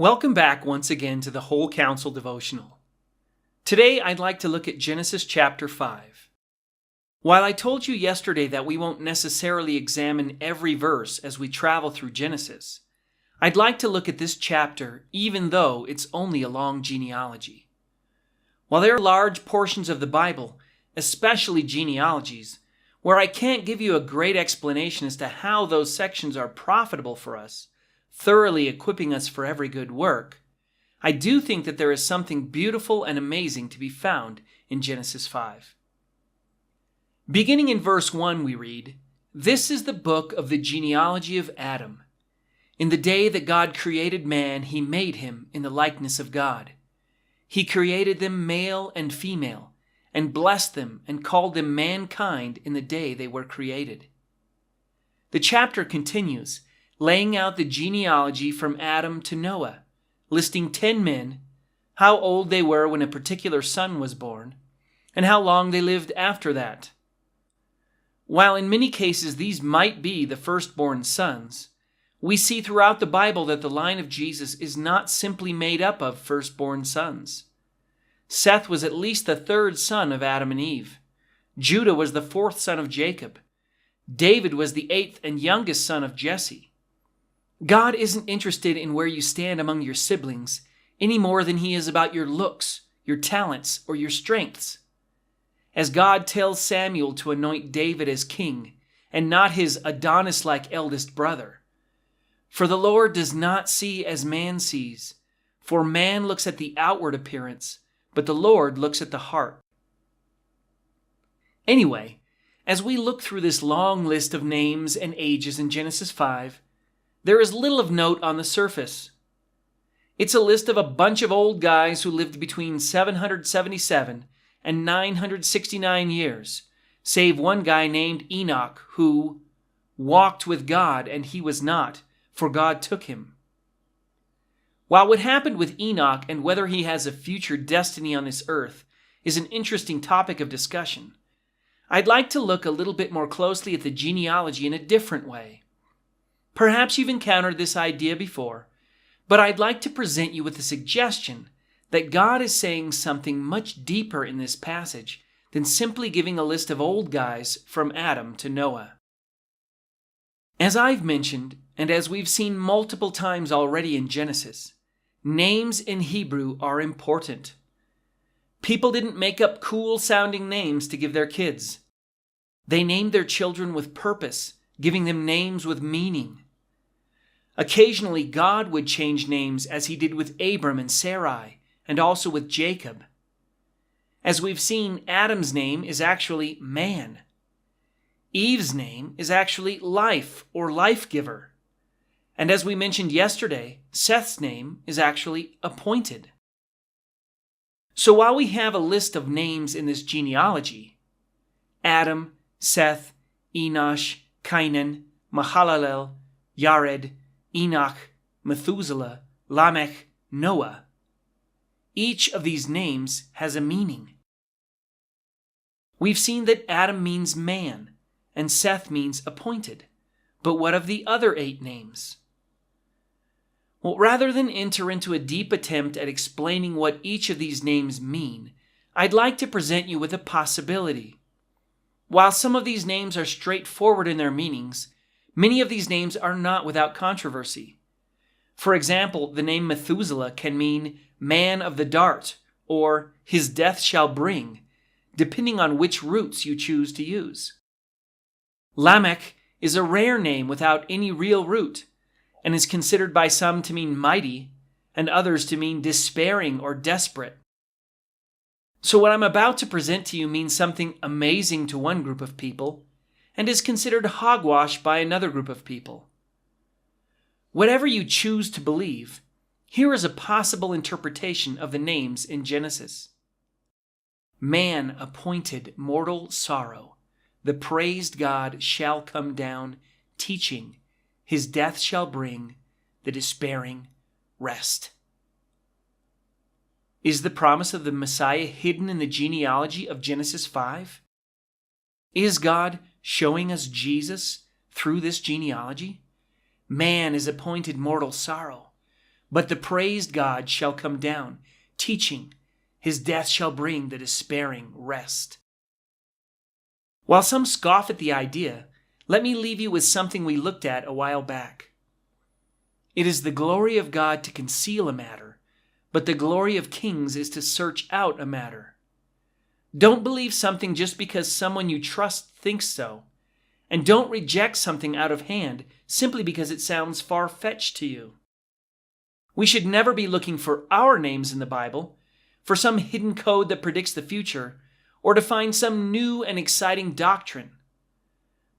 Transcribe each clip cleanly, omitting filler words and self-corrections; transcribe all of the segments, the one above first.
Welcome back once again to the Whole Counsel Devotional. Today I'd like to look at Genesis chapter 5. While I told you yesterday that we won't necessarily examine every verse as we travel through Genesis, I'd like to look at this chapter even though it's only a long genealogy. While there are large portions of the Bible, especially genealogies, where I can't give you a great explanation as to how those sections are profitable for us, thoroughly equipping us for every good work, I do think that there is something beautiful and amazing to be found in Genesis 5. Beginning in verse 1 we read, "This is the book of the genealogy of Adam. In the day that God created man, he made him in the likeness of God. He created them male and female, and blessed them and called them mankind in the day they were created." The chapter continues, laying out the genealogy from Adam to Noah, listing 10 men, how old they were when a particular son was born, and how long they lived after that. While in many cases these might be the firstborn sons, we see throughout the Bible that the line of Jesus is not simply made up of firstborn sons. Seth was at least the third son of Adam and Eve. Judah was the fourth son of Jacob. David was the eighth and youngest son of Jesse. God isn't interested in where you stand among your siblings any more than he is about your looks, your talents, or your strengths. As God tells Samuel to anoint David as king, and not his Adonis-like eldest brother. "For the Lord does not see as man sees, for man looks at the outward appearance, but the Lord looks at the heart." Anyway, as we look through this long list of names and ages in Genesis 5, there is little of note on the surface. It's a list of a bunch of old guys who lived between 777 and 969 years, save one guy named Enoch who walked with God and he was not, for God took him. While what happened with Enoch and whether he has a future destiny on this earth is an interesting topic of discussion, I'd like to look a little bit more closely at the genealogy in a different way. Perhaps you've encountered this idea before, but I'd like to present you with the suggestion that God is saying something much deeper in this passage than simply giving a list of old guys from Adam to Noah. As I've mentioned, and as we've seen multiple times already in Genesis, names in Hebrew are important. People didn't make up cool-sounding names to give their kids. They named their children with purpose, giving them names with meaning. Occasionally, God would change names as he did with Abram and Sarai, and also with Jacob. As we've seen, Adam's name is actually man. Eve's name is actually life or life-giver. And as we mentioned yesterday, Seth's name is actually appointed. So while we have a list of names in this genealogy, Adam, Seth, Enosh, Cainan, Mahalalel, Yared, Enoch, Methuselah, Lamech, Noah, each of these names has a meaning. We've seen that Adam means man, and Seth means appointed. But what of the other 8 names? Well, rather than enter into a deep attempt at explaining what each of these names mean, I'd like to present you with a possibility. While some of these names are straightforward in their meanings, many of these names are not without controversy. For example, the name Methuselah can mean man of the dart, or his death shall bring, depending on which roots you choose to use. Lamech is a rare name without any real root, and is considered by some to mean mighty, and others to mean despairing or desperate. So what I'm about to present to you means something amazing to one group of people, and is considered hogwash by another group of people. Whatever you choose to believe, here is a possible interpretation of the names in Genesis. Man appointed mortal sorrow, the praised God shall come down, teaching, his death shall bring, the despairing rest. Is the promise of the Messiah hidden in the genealogy of Genesis 5? Is God showing us Jesus through this genealogy? Man is appointed mortal sorrow, But the praised God shall come down, teaching. His death shall bring the despairing rest. While some scoff at the idea, let me leave you with something we looked at a while back. It is the glory of God to conceal a matter, but the glory of kings is to search out a matter. Don't believe something just because someone you trust thinks so, and don't reject something out of hand simply because it sounds far-fetched to you. We should never be looking for our names in the Bible, for some hidden code that predicts the future, or to find some new and exciting doctrine.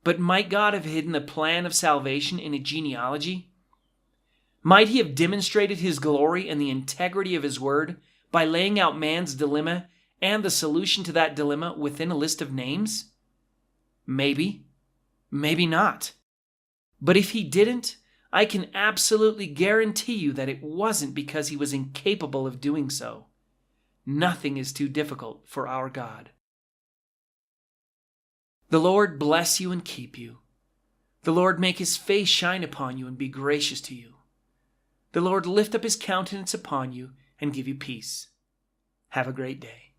But might God have hidden the plan of salvation in a genealogy? Might he have demonstrated his glory and the integrity of his word by laying out man's dilemma and the solution to that dilemma within a list of names? Maybe. Maybe not. But if he didn't, I can absolutely guarantee you that it wasn't because he was incapable of doing so. Nothing is too difficult for our God. The Lord bless you and keep you. The Lord make his face shine upon you and be gracious to you. The Lord lift up his countenance upon you and give you peace. Have a great day.